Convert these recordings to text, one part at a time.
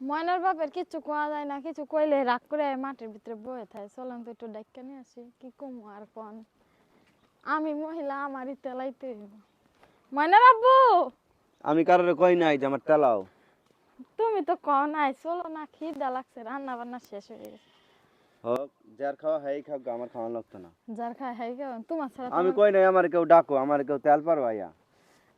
ময়নার বাপের কিছু কোয়া যায় না, কিছু কইলে রাগ করে মাটির ভিতরে বয়ে থাকে। চলেন তো একটু ডাক্কা নিয়ে আসি, কি কমু আর কোন। আমি মহিলা, আমারই তেলাইতে হইব। ময়নার আব্বু, আমি কারোর কই নাই যে আমার তেলাও। তুমি তো কও নাই, চলো না, খিদা লাগছে, রান্না বান্না শেষ হয়ে গেছে। হোক, যার খাওয়া হাই খাও, আমার খাওয়া লাগতো না। যার খায় হাই খাও, তোমার ছাড়া তো আমি আমার কই নাই আমার কেউ ডাকো, আমার কেউ তেল পারবাইয়া।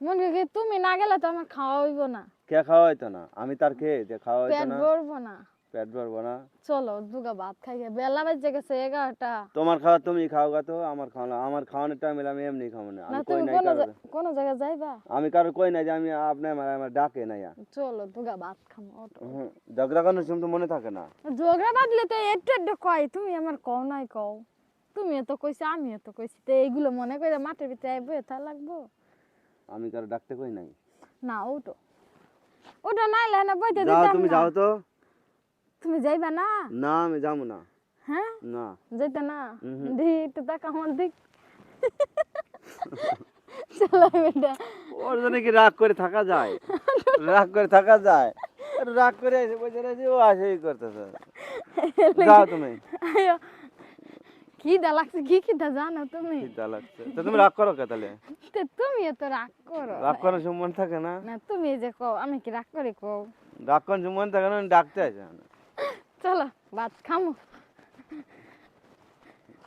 মনে করি তুমি না গেলে তো আমার খাওয়া হইব না, কে খাওয়া হইতো না, আমি তার খেয়ে যে খাওয়া হইতো পেট না। ভরবো না। পেট ভরবো না। চলো দুগা ভাত খাই, বেলা বাজে গেছে 11টা। তোমার খাওয়া তুমি খাও গা, তো আমার খাওয়া না। আমার খাওয়ানোর টাইম আমি এমনি খাবো না। না আমি কই তুমি নাই কারোর। কোন জায়গায় যাইবা? আমি কারো কই নাই যে আমি আপনি আমার ডাকে নাই। চলো দুগা ভাত খামো, ওঠো। ঝগড়া করার সময় তো মনে থাকে না। ঝগড়া বাঁধলে তো একটু একটু কয়, তুমি আমার কও নাই কও। তুমিও তো কইছো, আমিও তো কইছি, তো এইগুলো মনে করে মাটির ভিতরে বয়ে তা লাগবো। আমি কারো ডাকতে কই নাই। না ওঠো, ওঠো, নাইলে না বইতে যাও, দিতাম তুমি না। যাও তো। তুমি যাইবা না? না, আমি যাবো না। হ্যাঁ, না। যাইতে না? উহুম। দি একটু তাকা আমার দিক। চলো বেটা। ওর জন্য কি রাগ করে থাকা যায়? রাগ করে থাকা যায়? রাগ করে এসে বসে রয়েছে, ও আসেই করতেছে। যাও তুমি। আয়ো, খিদা লাগছে, কি খিদা জানো তুমি? খিদা লাগছে তো তুমি রাগ করো কে তাহলে? তো তুমিও তো রাগ করো। রাগ করার সময় মন থাকে না। না তুমি যে কও, আমি কি রাগ করি কও? রাগ করার সময় মন থাকে না, ডাকতে আসে না। চলো ভাত খামো।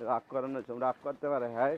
রাগ করানোর সময় রাগ করতে পারে, হ্যাঁ।